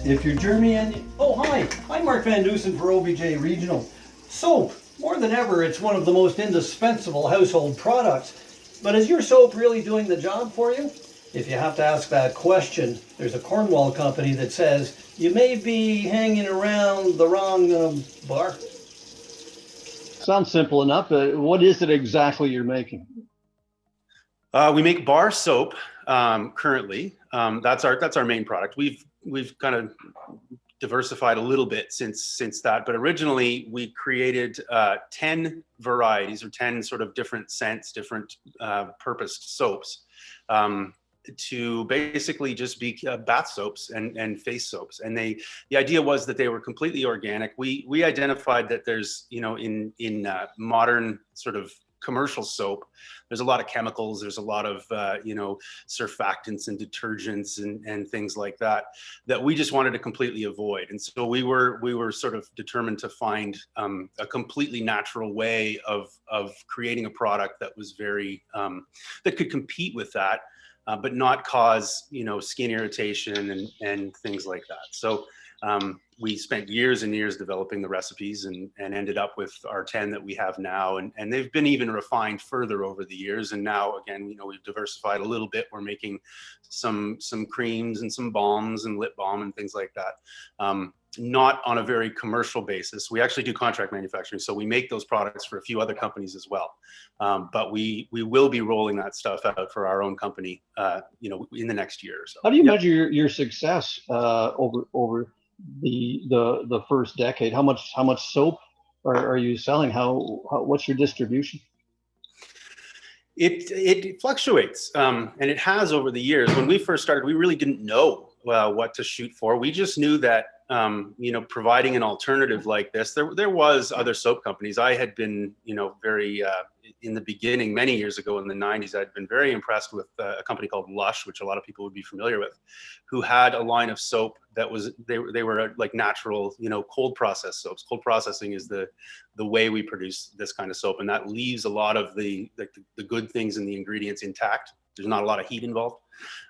If you're Jeremy and oh hi, I'm Mark Van Dusen for OBJ Regional. Soap, more than ever, it's one of the most indispensable household products. But is your soap really doing the job for you? If you have to ask that question, there's a Cornwall company that says you may be hanging around the wrong bar. Sounds simple enough. What is it exactly you're making? We make bar soap currently. That's our main product. We've kind of diversified a little bit since that, but originally we created 10 varieties or 10 sort of different scents, different purposed soaps to basically just be bath soaps and face soaps. And the idea was that they were completely organic. We identified that there's, in modern sort of commercial soap, there's a lot of chemicals, there's a lot of surfactants and detergents and things like that we just wanted to completely avoid. And so we were sort of determined to find a completely natural way of creating a product that was very that could compete with that, but not cause skin irritation and things like that. So we spent years and years developing the recipes and ended up with our 10 that we have now. And they've been even refined further over the years. And now, again, we've diversified a little bit. We're making some creams and some balms and lip balm and things like that. Not on a very commercial basis. We actually do contract manufacturing. So we make those products for a few other companies as well. But we will be rolling that stuff out for our own company, in the next year or so. How do you measure your success over the first decade? How much soap are you selling? What's your distribution? It fluctuates, and it has over the years. When we first started, we really didn't know what to shoot for. We just knew that providing an alternative like this, there was other soap companies. I had been very in the beginning, many years ago in the 90s, I'd been very impressed with a company called Lush, which a lot of people would be familiar with, who had a line of soap that was, they were like natural, cold processed soaps. Cold processing is the way we produce this kind of soap. And that leaves a lot of the good things in the ingredients intact. There's not a lot of heat involved.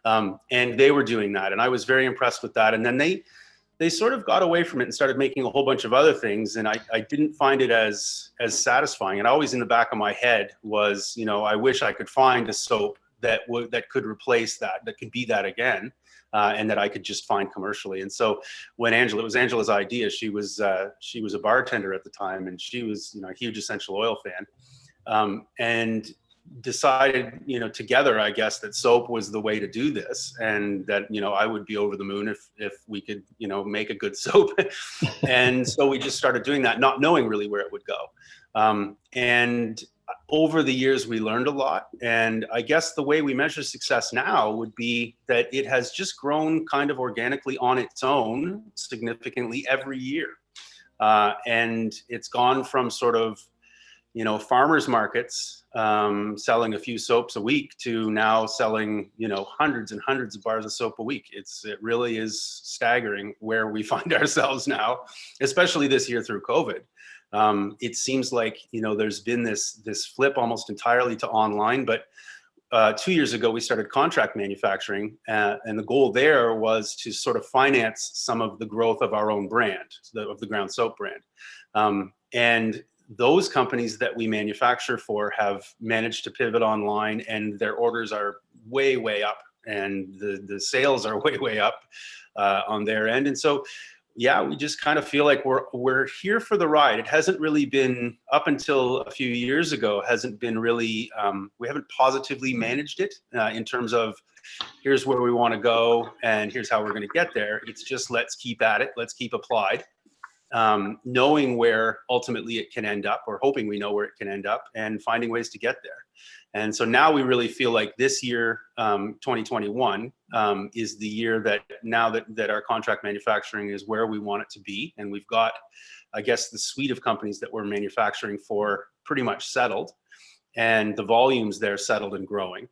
And they were doing that. And I was very impressed with that. And then they sort of got away from it and started making a whole bunch of other things. And I didn't find it as satisfying. And always in the back of my head was, I wish I could find a soap that could replace that could be that again, and that I could just find commercially. And so when it was Angela's idea, she was a bartender at the time, and she was, a huge essential oil fan, and decided, together, I guess, that soap was the way to do this, and that, I would be over the moon if we could, make a good soap. And so we just started doing that, not knowing really where it would go. And over the years, we learned a lot. And I guess the way we measure success now would be that it has just grown kind of organically on its own significantly every year. And it's gone from sort of, farmers markets, selling a few soaps a week to now selling, hundreds and hundreds of bars of soap a week. It really is staggering where we find ourselves now, especially this year through COVID. It seems like, there's been this flip almost entirely to online, but 2 years ago, we started contract manufacturing, and the goal there was to sort of finance some of the growth of our own brand, of the Ground Soap brand. And those companies that we manufacture for have managed to pivot online, and their orders are way, way up, and the sales are way, way up on their end. And so, yeah, we just kind of feel like we're here for the ride. It hasn't really been, up until a few years ago, hasn't been really, we haven't positively managed it in terms of here's where we want to go and here's how we're going to get there. It's just, let's keep at it. Let's keep applied. Knowing where ultimately it can end up, or hoping we know where it can end up, and finding ways to get there. And so now we really feel like this year, 2021, is the year that now that our contract manufacturing is where we want it to be. And we've got, I guess, the suite of companies that we're manufacturing for pretty much settled, and the volumes there settled and growing.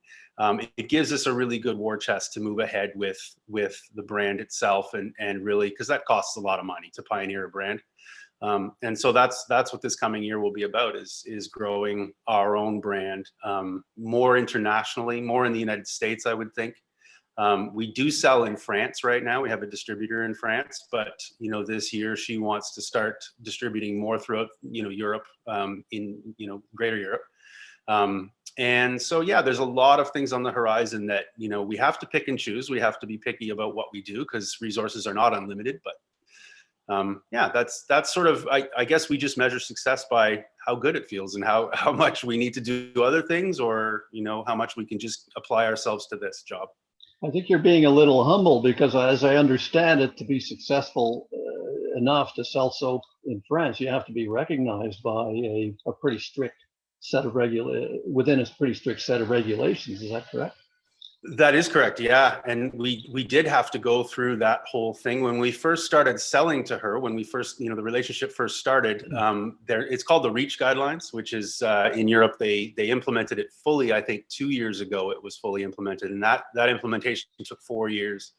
It gives us a really good war chest to move ahead with the brand itself, and really, because that costs a lot of money to pioneer a brand. And so that's what this coming year will be about, is growing our own brand more internationally, more in the United States, I would think, We do sell in France right now. We have a distributor in France, but this year she wants to start distributing more throughout Europe, in greater Europe. And so, yeah, there's a lot of things on the horizon that, we have to pick and choose. We have to be picky about what we do because resources are not unlimited. But yeah, that's sort of, I guess we just measure success by how good it feels and how much we need to do other things, or, how much we can just apply ourselves to this job. I think you're being a little humble because, as I understand it, to be successful enough to sell soap in France, you have to be recognized by a pretty strict set of within a pretty strict set of regulations. Is that correct? That is correct. Yeah. And we did have to go through that whole thing when we first started selling to her, when we first, the relationship first started. It's called the REACH guidelines, which is in Europe, they implemented it fully. I think 2 years ago, it was fully implemented, and that implementation took 4 years.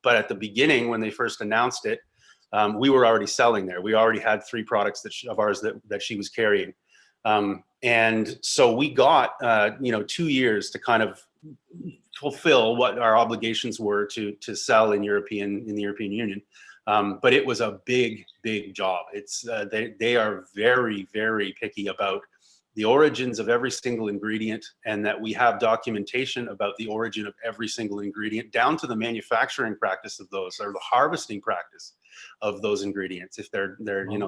But at the beginning, when they first announced it, we were already selling there. We already had 3 products of ours that she was carrying. And so we got, 2 years to kind of fulfill what our obligations were to sell in the European Union. But it was a big job. It's they are very, very picky about the origins of every single ingredient, and that we have documentation about the origin of every single ingredient down to the manufacturing practice of those, or the harvesting practice of those ingredients. If they're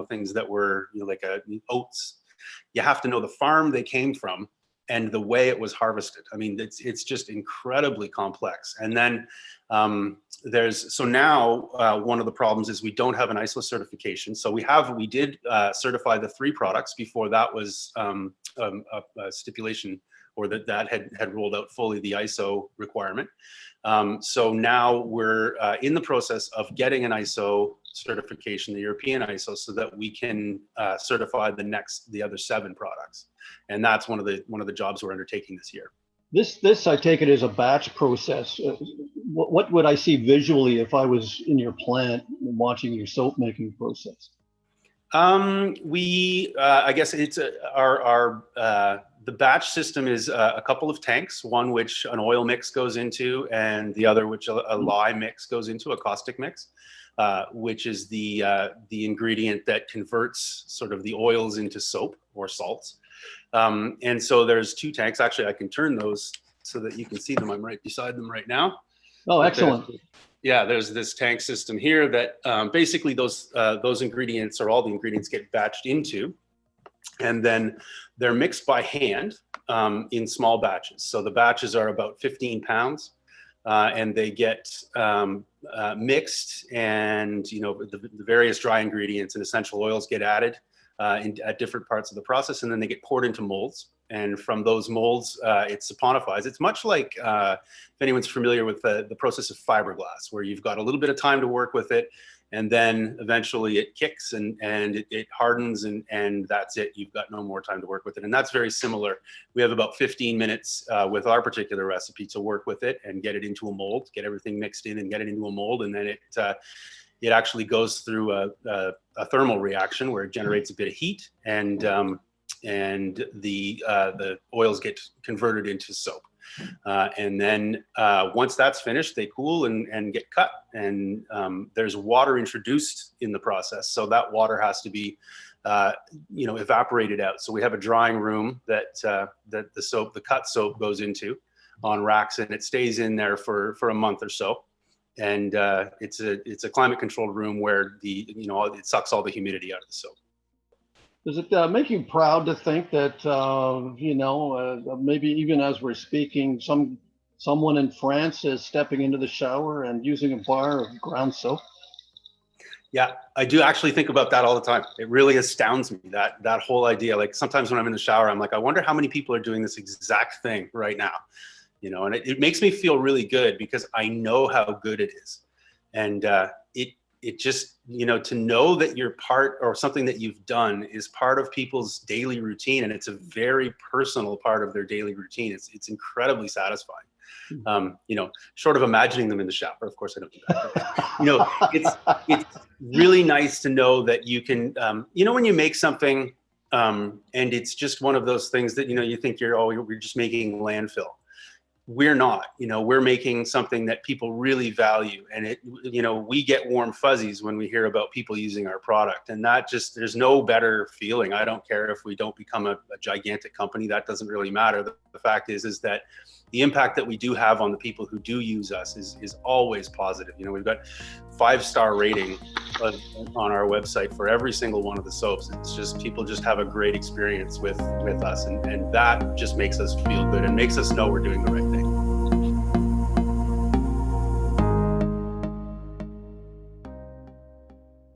things that were like oats, you have to know the farm they came from and the way it was harvested. I mean, it's just incredibly complex. And then now one of the problems is we don't have an ISO certification. So we did certify the 3 products before that was a stipulation, or that had rolled out fully the ISO requirement. So now we're in the process of getting an ISO certification, the European ISO, so that we can certify the other 7 products. And that's one of the jobs we're undertaking this year. This I take it is a batch process. What would I see visually if I was in your plant watching your soap making process? I guess it's the batch system is a couple of tanks, one which an oil mix goes into, and the other which a lye mix goes into, a caustic mix, which is the ingredient that converts sort of the oils into soap or salts. And so there's 2 tanks. Actually, I can turn those so that you can see them. I'm right beside them right now. Oh, excellent. There's this tank system here that basically those ingredients, or all the ingredients, get batched into, and then they're mixed by hand in small batches. So the batches are about 15 pounds, and they get mixed, and the various dry ingredients and essential oils get added at different parts of the process, and then they get poured into molds. And from those molds, it saponifies. It's much like, if anyone's familiar with the process of fiberglass, where you've got a little bit of time to work with it, and then eventually it kicks and it hardens, and that's it. You've got no more time to work with it. And that's very similar. We have about 15 minutes with our particular recipe to work with it and get it into a mold, get everything mixed in and get it into a mold. And then it actually goes through a thermal reaction where it generates a bit of heat, and the oils get converted into soap. And then once that's finished, they cool and get cut. And there's water introduced in the process, so that water has to be evaporated out. So we have a drying room that the cut soap goes into on racks, and it stays in there for a month or so. And it's a climate controlled room where it sucks all the humidity out of the soap. Does it make you proud to think that maybe even as we're speaking, someone in France is stepping into the shower and using a bar of ground soap? Yeah, I do actually think about that all the time. It really astounds me, that whole idea. Like, sometimes when I'm in the shower, I'm like, I wonder how many people are doing this exact thing right now. And it makes me feel really good because I know how good it is. And it just, to know that you're part, or something that you've done is part of people's daily routine, and it's a very personal part of their daily routine. It's incredibly satisfying. Short of imagining them in the shower, of course I don't do that. It's really nice to know that you can, when you make something and it's just one of those things that, you think you're just making landfill. we're not, we're making something that people really value. And we get warm fuzzies when we hear about people using our product, and that just, there's no better feeling. I don't care if we don't become a gigantic company, that doesn't really matter. The fact is that the impact that we do have on the people who do use us is always positive. We've got 5-star rating on our website for every single one of the soaps. It's just, people just have a great experience with us, and that just makes us feel good and makes us know we're doing the right thing.